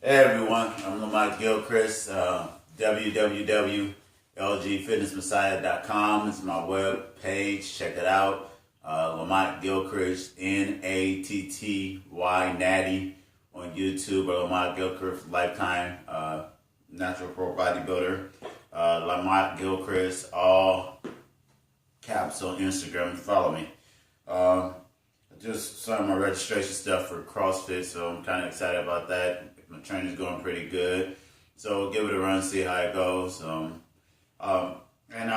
Hey everyone, I'm Lamont Gilchrist, www.lgfitnessmessiah.com is my web page. Check it out. Lamont Gilchrist, Natty, Natty on YouTube, or Lamont Gilchrist Lifetime Natural Pro Bodybuilder. Lamont Gilchrist, all caps on Instagram. Follow me. I just started my registration stuff for CrossFit, so I'm kind of excited about that. My training's going pretty good, so give it a run, see how it goes. And I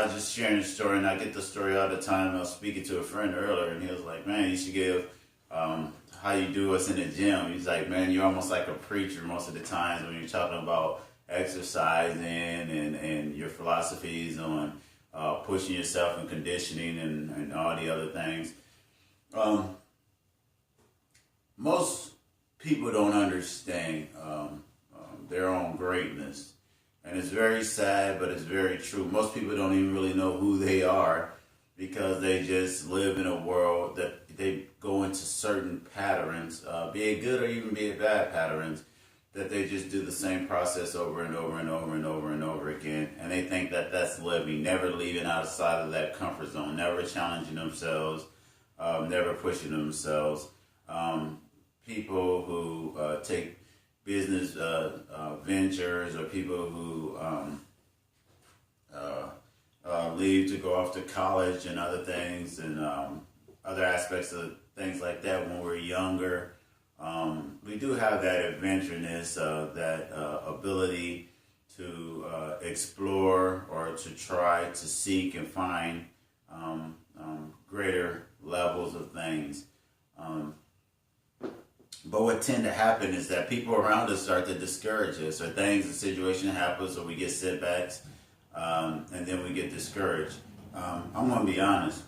was just sharing the story, and I get the story all the time. I was speaking to a friend earlier, and he was like, "Man, you should give how you do us in the gym." He's like, "Man, you're almost like a preacher most of the times when you're talking about exercising and your philosophies on pushing yourself and conditioning and all the other things." Most people don't understand their own greatness. And it's very sad, but it's very true. Most people don't even really know who they are because they just live in a world that they go into certain patterns, be it good or even be it bad patterns, that they just do the same process over and over and over and over and over again. And they think that that's living, never leaving outside of that comfort zone, never challenging themselves, never pushing themselves. People who take business ventures, or people who leave to go off to college and other things, and other aspects of things like that when we're younger. We do have that adventureness, that ability to explore or to try to seek and find greater levels of things. But what tend to happen is that people around us start to discourage us, or things, a situation happens, or we get setbacks, and then we get discouraged. I'm going to be honest.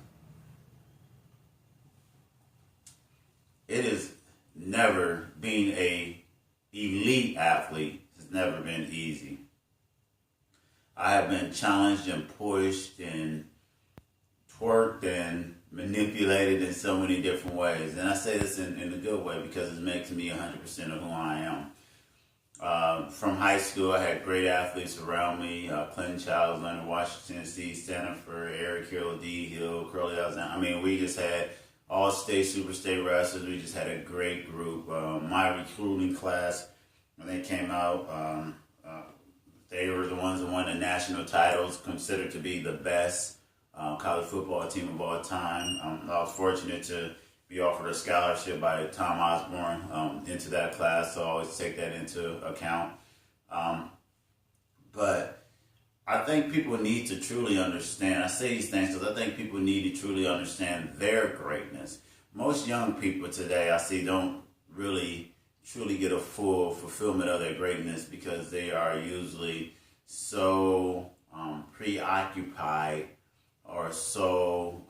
It is never, being a elite athlete has never been easy. I have been challenged and pushed and twerked and manipulated in so many different ways. And I say this in a good way because it makes me 100% of who I am. From high school, I had great athletes around me. Clinton Childs, Leonard Washington, Steve Stanford, Eric Hill, D. Hill, Curly Alexander. I mean, we just had all-state, super-state wrestlers. We just had a great group. My recruiting class, when they came out, they were the ones that won the national titles, considered to be the best college football team of all time. I was fortunate to be offered a scholarship by Tom Osborne into that class, so I always take that into account. But I think people need to truly understand. I say these things because I think people need to truly understand their greatness. Most young people today, I see, don't really truly get a full fulfillment of their greatness because they are usually so preoccupied or so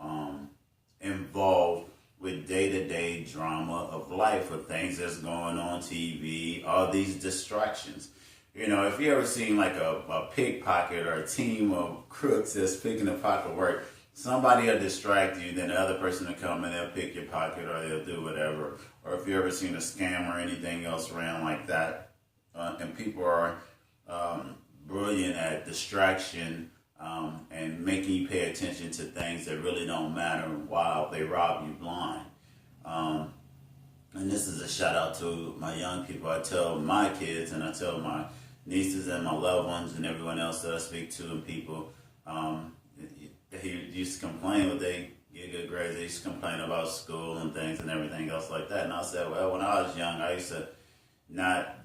involved with day-to-day drama of life, of things that's going on TV, all these distractions. You know, if you ever seen like a pickpocket or a team of crooks that's picking a pocket work, somebody will distract you, then the other person will come and they'll pick your pocket, or they'll do whatever. Or if you ever seen a scam or anything else around like that, and people are brilliant at distraction, and making you pay attention to things that really don't matter while they rob you blind. And this is a shout out to my young people. I tell my kids, and I tell my nieces and my loved ones and everyone else that I speak to, and people, they used to complain when they get good grades. They used to complain about school and things and everything else like that. And I said, well, when I was young, I used to not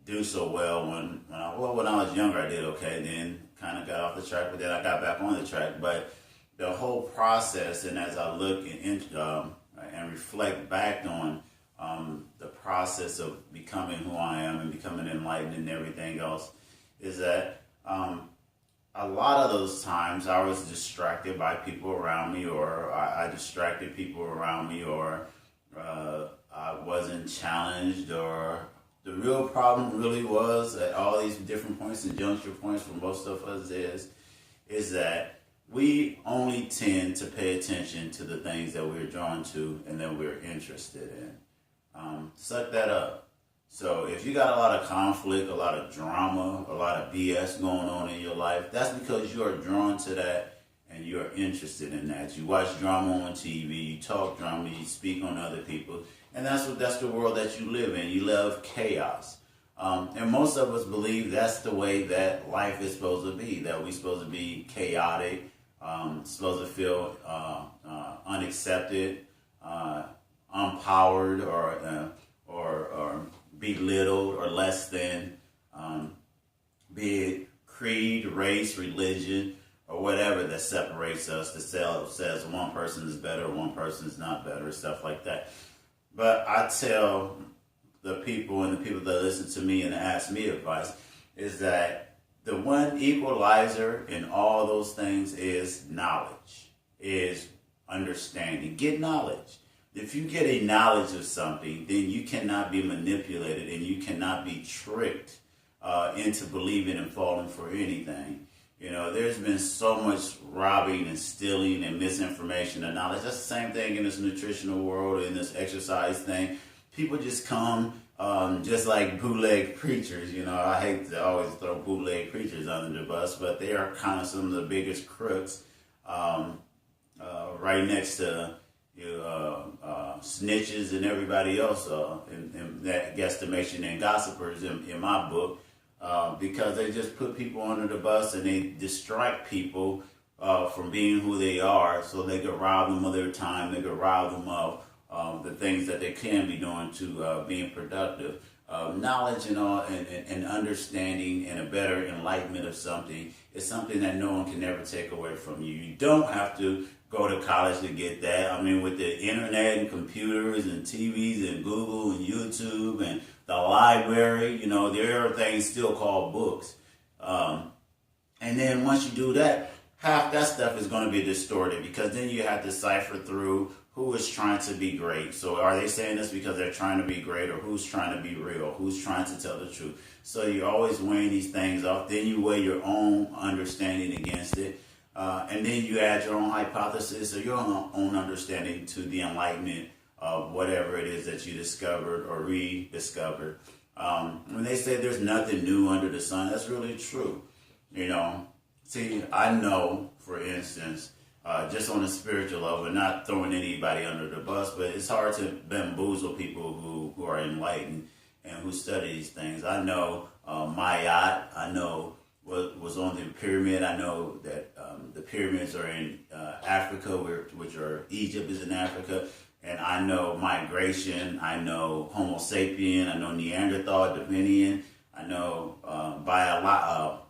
do so well. When I was younger, I did okay. Then kind of got off the track, but then I got back on the track. But the whole process, and as I look and reflect back on the process of becoming who I am and becoming enlightened and everything else, is that a lot of those times I was distracted by people around me, or I distracted people around me, or I wasn't challenged, or the real problem really was at all these different points and juncture points for most of us is that we only tend to pay attention to the things that we're drawn to and that we're interested in. Suck that up. So if you got a lot of conflict, a lot of drama, a lot of BS going on in your life, that's because you are drawn to that and you are interested in that. You watch drama on TV, you talk drama, you speak on other people, and that's the world that you live in. You love chaos. And most of us believe that's the way that life is supposed to be, that we're supposed to be chaotic, supposed to feel unaccepted, unpowered, or belittled or less than, be it creed, race, religion, or whatever that separates us, that says one person is better, one person is not better, stuff like that. But I tell the people and the people that listen to me and ask me advice is that the one equalizer in all those things is knowledge, is understanding. Get knowledge. If you get a knowledge of something, then you cannot be manipulated and you cannot be tricked into believing and falling for anything. You know, there's been so much robbing and stealing and misinformation and knowledge. That's the same thing in this nutritional world, in this exercise thing. People just come just like bootleg preachers. You know, I hate to always throw bootleg preachers under the bus, but they are kind of some of the biggest crooks right next to snitches and everybody else in that guesstimation and gossipers in my book, because they just put people under the bus and they distract people from being who they are, so they could rob them of their time, they could rob them of the things that they can be doing to being productive. Knowledge and understanding and a better enlightenment of something is something that no one can ever take away from you. You don't have to go to college to get that. I mean, with the internet and computers and TVs and Google and YouTube and the library, you know, there are things still called books. And then once you do that, half that stuff is going to be distorted, because then you have to cipher through who is trying to be great. So are they saying this because they're trying to be great, or who's trying to be real, who's trying to tell the truth? So you're always weighing these things off. Then you weigh your own understanding against it. And then you add your own hypothesis or your own understanding to the enlightenment of whatever it is that you discovered or rediscovered. When they say there's nothing new under the sun, that's really true. You know, see, I know, for instance, just on a spiritual level, not throwing anybody under the bus, but it's hard to bamboozle people who are enlightened and who study these things. I know Mayat, I know what was on the pyramid. I know that the pyramids are in Africa, which are Egypt is in Africa. And I know migration, I know Homo sapien, I know Neanderthal, Davinian, I know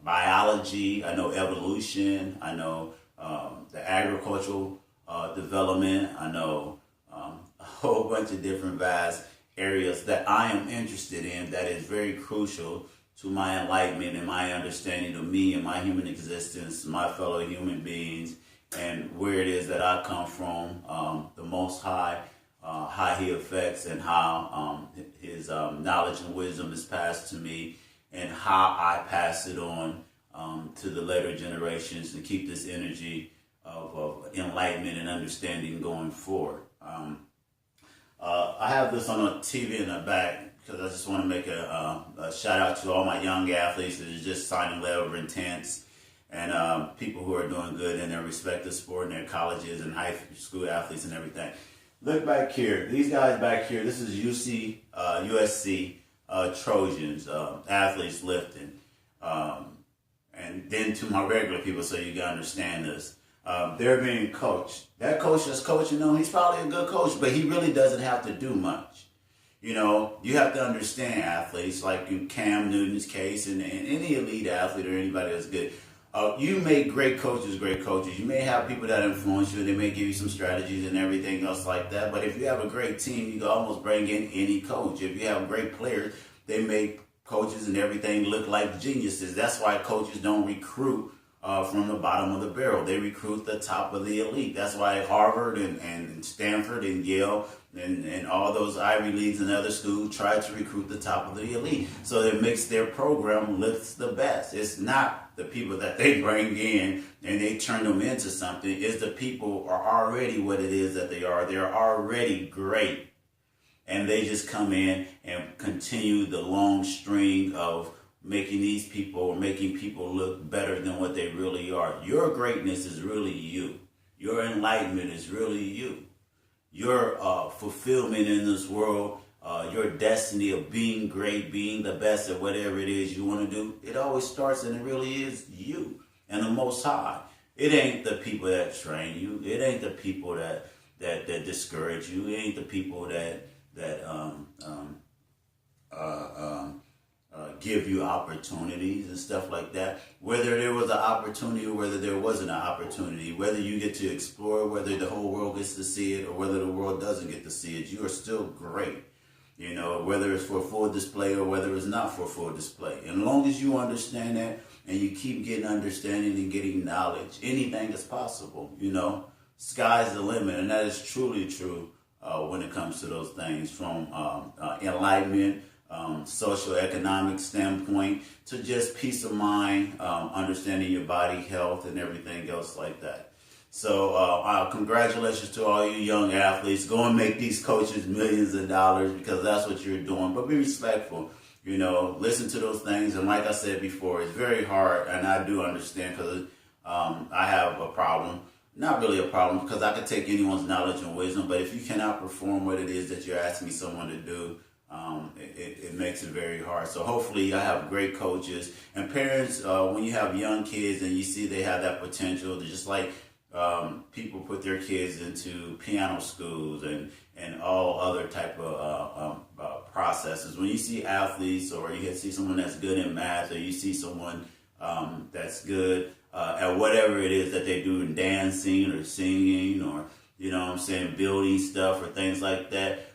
biology, I know evolution, I know the agricultural development, I know a whole bunch of different vast areas that I am interested in that is very crucial to my enlightenment and my understanding of me and my human existence, my fellow human beings, and where it is that I come from, the Most High, how He affects and how His knowledge and wisdom is passed to me, and how I pass it on to the later generations to keep this energy of enlightenment and understanding going forward. I have this on a TV in the back because I just want to make a shout out to all my young athletes that are just signing letter of intents, and people who are doing good in their respective sport and their colleges and high school athletes and everything. Look back here. These guys back here, this is USC Trojans, athletes lifting. And then to my regular people, so you can understand this. They're being coached. That coach that's coaching them, he's probably a good coach, but he really doesn't have to do much. You know, you have to understand athletes, like in Cam Newton's case and any elite athlete or anybody that's good. You make great coaches. You may have people that influence you, and they may give you some strategies and everything else like that. But if you have a great team, you can almost bring in any coach. If you have great players, they make coaches and everything look like geniuses. That's why coaches don't recruit from the bottom of the barrel. They recruit the top of the elite. That's why Harvard and Stanford and Yale and all those Ivy Leagues and other schools try to recruit the top of the elite. So it makes their program look the best. It's not the people that they bring in and they turn them into something. It's the people are already what it is that they are. They're already great. and they just come in and continue the long string of making these people or making people look better than what they really are. Your greatness is really you. Your enlightenment is really you. Your fulfillment in this world, your destiny of being great, being the best at whatever it is you want to do, it always starts and it really is you and the Most High. It ain't the people that train you. It ain't the people that discourage you. It ain't the people that give you opportunities and stuff like that. Whether there was an opportunity or whether there wasn't an opportunity, whether you get to explore, whether the whole world gets to see it or whether the world doesn't get to see it, you are still great. You know, whether it's for full display or whether it's not for full display. And as long as you understand that and you keep getting understanding and getting knowledge, anything is possible, you know. Sky's the limit, and that is truly true when it comes to those things, from enlightenment, social economic standpoint, to just peace of mind, understanding your body, health, and everything else like that. So congratulations to all you young athletes. Go and make these coaches millions of dollars, because that's what you're doing. But be respectful. You know, listen to those things. And like I said before, it's very hard, and I do understand, because I have a problem. Not really a problem, because I could take anyone's knowledge and wisdom, but if you cannot perform what it is that you're asking someone to do, it makes it very hard. So hopefully I have great coaches and parents. When you have young kids and you see they have that potential, just like people put their kids into piano schools and all other type of processes. When you see athletes, or you see someone that's good in math, or you see someone that's good at whatever it is that they do in dancing or singing, or, you know what I'm saying, building stuff or things like that,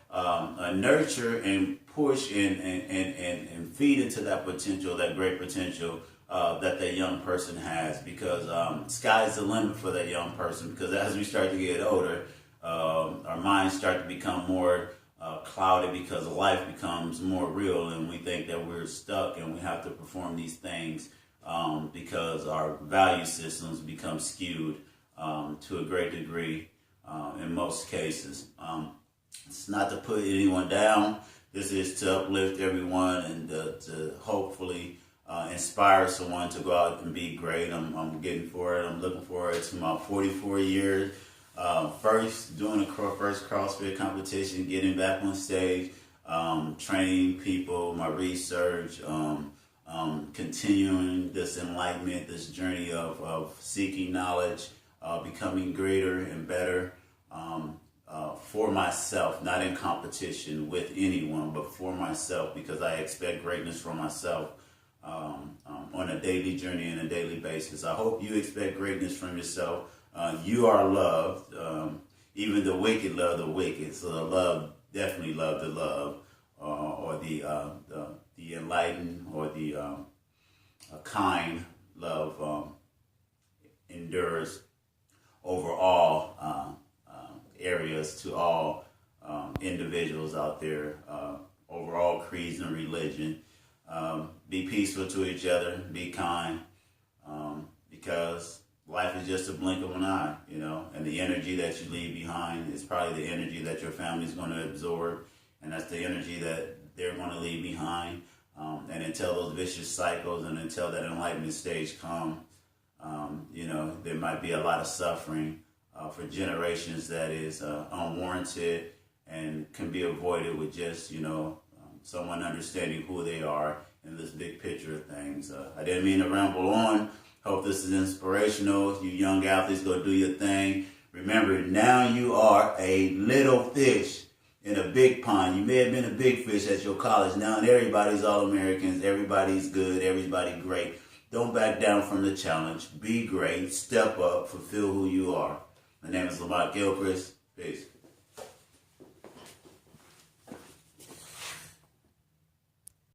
nurture and push and feed into that potential, that great potential that that young person has, because sky's the limit for that young person. Because as we start to get older, our minds start to become more clouded, because life becomes more real, and we think that we're stuck and we have to perform these things because our value systems become skewed to a great degree in most cases. It's not to put anyone down. This is to uplift everyone and to hopefully inspire someone to go out and be great. I'm getting for it. I'm looking forward to my 44 years. First, doing the first CrossFit competition, getting back on stage, training people, my research, continuing this enlightenment, this journey of seeking knowledge, becoming greater and better for myself, not in competition with anyone, but for myself, because I expect greatness from myself on a daily journey and a daily basis. I hope you expect greatness from yourself. You are loved. Even the wicked love the wicked. So the love, definitely love the love, or the enlightened, or the kind love endures over all areas, to all individuals out there, over all creeds and religion. Be peaceful to each other, be kind, because life is just a blink of an eye, you know, and the energy that you leave behind is probably the energy that your family is going to absorb, and that's the energy that they're going to leave behind. And until those vicious cycles and until that enlightenment stage comes, you know, there might be a lot of suffering for generations that is unwarranted and can be avoided with just, you know, someone understanding who they are in this big picture of things. I didn't mean to ramble on. Hope this is inspirational. You young athletes, go do your thing. Remember, now you are a little fish in a big pond. You may have been a big fish at your college. Now everybody's All-Americans. Everybody's good. Everybody great. Don't back down from the challenge. Be great. Step up. Fulfill who you are. My name is Lamont Gilchrist. Peace.